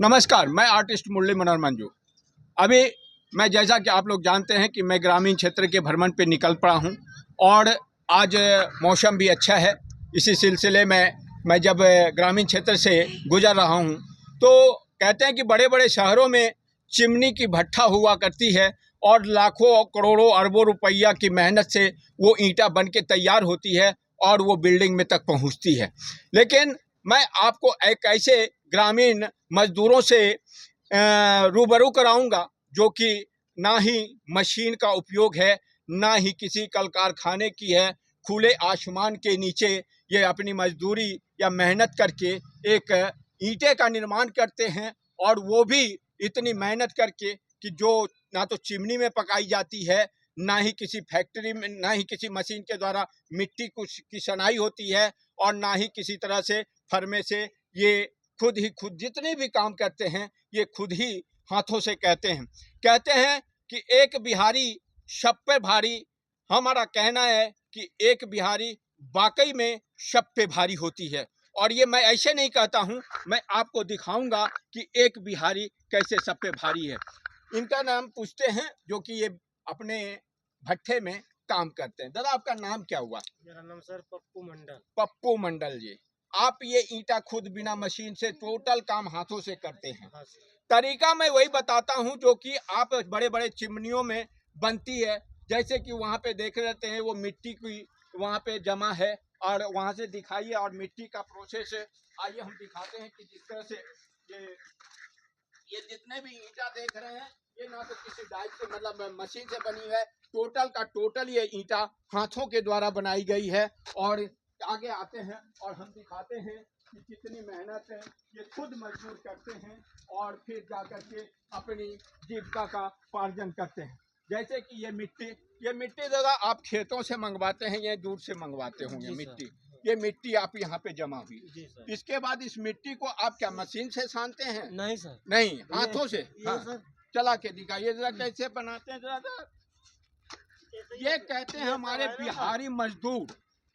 नमस्कार, मैं आर्टिस्ट मुरली मनोहर मंजू। अभी मैं, जैसा कि आप लोग जानते हैं कि मैं ग्रामीण क्षेत्र के भ्रमण पे निकल पड़ा हूं और आज मौसम भी अच्छा है। इसी सिलसिले में मैं जब ग्रामीण क्षेत्र से गुजर रहा हूं तो कहते हैं कि बड़े बड़े शहरों में चिमनी की भट्ठा हुआ करती है और लाखों करोड़ों अरबों रुपया की मेहनत से वो ईंटा बन के तैयार होती है और वो बिल्डिंग में तक पहुंचती है। लेकिन मैं आपको एक ऐसे ग्रामीण मजदूरों से रूबरू कराऊंगा जो कि ना ही मशीन का उपयोग है, ना ही किसी कल कारखाने की है। खुले आसमान के नीचे ये अपनी मजदूरी या मेहनत करके एक ईंटे का निर्माण करते हैं और वो भी इतनी मेहनत करके कि जो ना तो चिमनी में पकाई जाती है, ना ही किसी फैक्ट्री में, ना ही किसी मशीन के द्वारा मिट्टी की सनाई होती है और ना ही किसी तरह से फर्मे से। ये खुद जितने भी काम करते हैं ये खुद ही हाथों से कहते हैं कि एक बिहारी सब पे भारी। हमारा कहना है कि एक बिहारी वाकई में सब पे भारी होती है। और ये मैं ऐसे नहीं कहता हूँ, मैं आपको दिखाऊंगा कि एक बिहारी कैसे सब पे भारी है। इनका नाम पूछते हैं जो कि ये अपने भट्ठे में काम करते हैं। दादा, आपका नाम क्या हुआ? मेरा नाम सर पप्पू मंडल। पप्पू मंडल जी, आप ये ईंटा खुद बिना मशीन से टोटल काम हाथों से करते हैं। हाँ तरीका मैं वही बताता हूँ जो कि आप बड़े बड़े चिमनियों में बनती है। जैसे कि वहाँ पे देख रहते हैं वो मिट्टी की वहाँ पे जमा है और वहाँ से दिखाइए और मिट्टी का प्रोसेस है। आइए हम दिखाते हैं कि जिस तरह से ये जितने भी ईंटा देख रहे हैं ये ना तो किसी डाइस से मतलब मशीन से बनी है, टोटल का टोटल ये ईंटा हाथों के द्वारा बनाई गई है। और आगे आते हैं और हम दिखाते हैं कि कितनी मेहनत है। ये खुद मजदूर करते हैं और फिर जाकर के अपनी जीविका का उपार्जन करते हैं। जैसे कि ये मिट्टी दादा आप खेतों से मंगवाते हैं या दूर से मंगवाते होंगे मिट्टी? ये मिट्टी आप यहाँ पे जमा हुई, इसके बाद इस मिट्टी को आप क्या मशीन से सानते हैं? नहीं सर, नहीं, हाथों से। हाँ, सर चला के दिखाइए जरा कैसे बनाते हैं जरा। ये कहते हैं हमारे बिहारी मजदूर,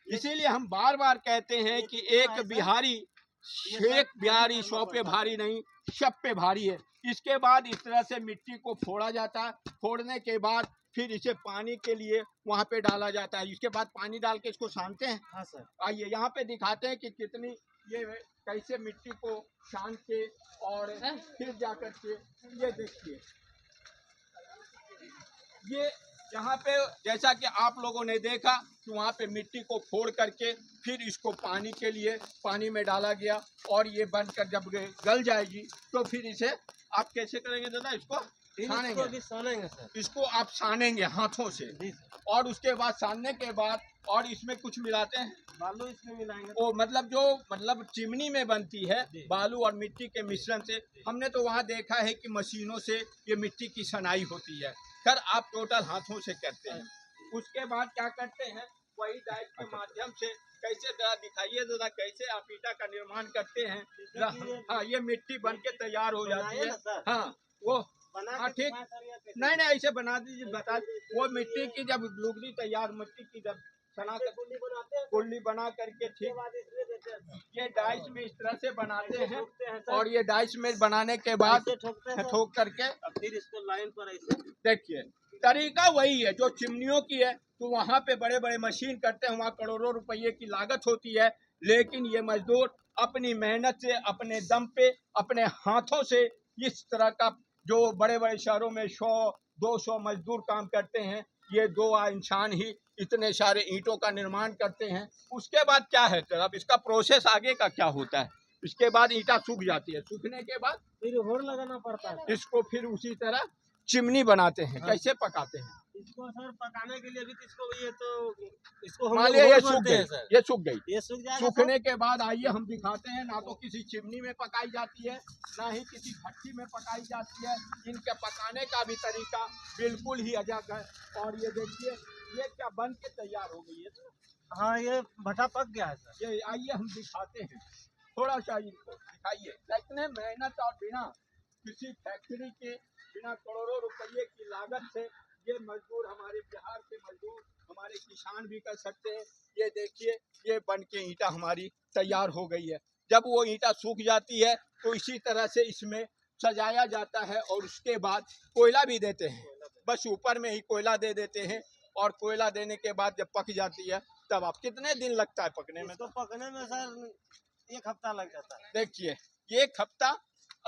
इसीलिए हम बार बार कहते हैं कि एक बिहारी सौ पे भारी नहीं, सब पे भारी है। इसके बाद इस तरह से मिट्टी को फोड़ा जाता है। फोड़ने के बाद फिर इसे पानी के लिए वहाँ पे डाला जाता है। इसके बाद पानी डाल के इसको सानते हैं। हाँ सर, आइए यहाँ पे दिखाते हैं कि कितनी ये कैसे मिट्टी को सान के और फिर जाकर के ये देखिए। ये यहाँ पे जैसा कि आप लोगों ने देखा कि वहाँ पे मिट्टी को फोड़ करके फिर इसको पानी के लिए पानी में डाला गया और ये बनकर जब गल जाएगी तो फिर इसे आप कैसे करेंगे दादा? इसको सानेंगे सर। इसको आप सानेंगे हाथों से और उसके बाद सानने के बाद और इसमें कुछ मिलाते हैं? बालू इसमें मिलाएंगे। वो मतलब चिमनी में बनती है बालू और मिट्टी के मिश्रण से। हमने तो वहाँ देखा है कि मशीनों से ये मिट्टी की सनाई होती है। सर, आप टोटल हाथों से करते हैं। उसके बाद क्या करते हैं? वही डाइस के माध्यम से कैसे जरा दिखाइए दादा कैसे आप ईंटा का निर्माण करते हैं। हाँ, ये मिट्टी बन के तैयार हो जाती है। हाँ वो हाँ ठीक, नहीं ऐसे बना दीजिए, बता। वो मिट्टी की जब लुगदी तैयार, मिट्टी की जब सना कुल्ली बना करके ठीक ये डाइस में इस तरह से बनाते हैं और ये डाइस में बनाने के बाद ठोक करके फिर इसको लाइन पर ऐसे देखिए तरीका वही है जो चिमनियों की है। तो वहाँ पे बड़े बड़े मशीन करते हैं, वहाँ करोड़ों रुपये की लागत होती है। लेकिन ये मजदूर अपनी मेहनत से, अपने दम पे, अपने हाथों से इस तरह का जो बड़े बड़े शहरों में 100-200 मजदूर काम करते हैं, ये दो इंसान ही इतने सारे ईंटों का निर्माण करते हैं। उसके बाद क्या है सर, अब इसका प्रोसेस आगे का क्या होता है? इसके बाद ईंटा सूख जाती है, सूखने के बाद फिर होड़ लगाना पड़ता है। इसको फिर उसी तरह चिमनी बनाते हैं। हाँ। कैसे पकाते हैं? इसको सर पकाने के लिए भी इसको मान लिया ये सूख गई, ये सूख गई। ये सूख जाएगा। सूखने के बाद आइए हम दिखाते हैं, ना तो किसी चिमनी में पकाई जाती है, ना ही किसी भट्टी में पकाई जाती है। इनके पकाने का भी तरीका बिल्कुल ही अजब है। और ये देखिए ये क्या बन के तैयार हो गई है। हाँ, ये भट्टा पक गया है सर। ये आइए हम दिखाते हैं, थोड़ा सा इनको दिखाइए। इतने मेहनत और बिना किसी फैक्ट्री के, बिना करोड़ों रुपये की लागत से ये मजदूर, हमारे बिहार के मजदूर, हमारे किसान भी कर सकते हैं। ये देखिए ये बन के ईंटा हमारी तैयार हो गई है। जब वो ईंटा सूख जाती है तो इसी तरह से इसमें सजाया जाता है और उसके बाद कोयला भी देते हैं। बस ऊपर में ही कोयला दे देते हैं और कोयला देने के बाद जब पक जाती है तब आप कितने दिन लगता है पकने में? इसको पकने में सर 1 हफ्ता लग जाता है। देखिए 1 हफ्ता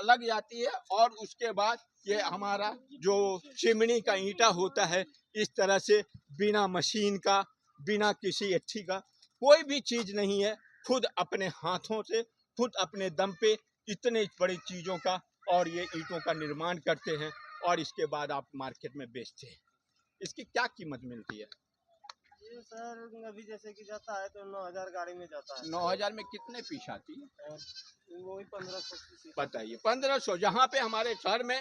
लग जाती है और उसके बाद ये हमारा जो चिमनी का ईंटा होता है इस तरह से बिना मशीन का, बिना किसी अच्छी का कोई भी चीज नहीं है, खुद अपने हाथों से, खुद अपने दम पे इतने बड़ी चीजों का और ये ईंटों का निर्माण करते हैं और इसके बाद आप मार्केट में बेचते हैं। इसकी क्या कीमत मिलती है? ये सर अभी जैसे कि जाता है तो 9,000 गाड़ी में जाता है। 9,000 में कितने पीस आती है? वही 1500 की। बताइए 1500, जहाँ पे हमारे शहर में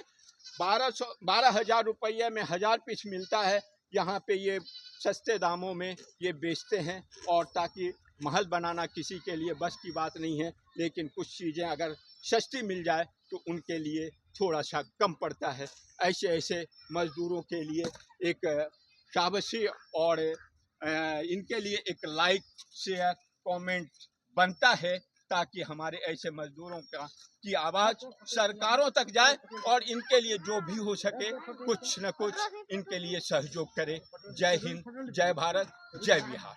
12,000 रुपये में 1000 पीस मिलता है, यहाँ पे ये सस्ते दामों में ये बेचते हैं। और ताकि महल बनाना किसी के लिए बस की बात नहीं है, लेकिन कुछ चीज़ें अगर सस्ती मिल जाए तो उनके लिए थोड़ा सा कम पड़ता है। ऐसे ऐसे मज़दूरों के लिए एक शाबाशी और इनके लिए एक लाइक, शेयर, कमेंट बनता है ताकि हमारे ऐसे मजदूरों की आवाज़ सरकारों तक जाए और इनके लिए जो भी हो सके कुछ न कुछ इनके लिए सहयोग करे। जय हिंद, जय भारत, जय बिहार।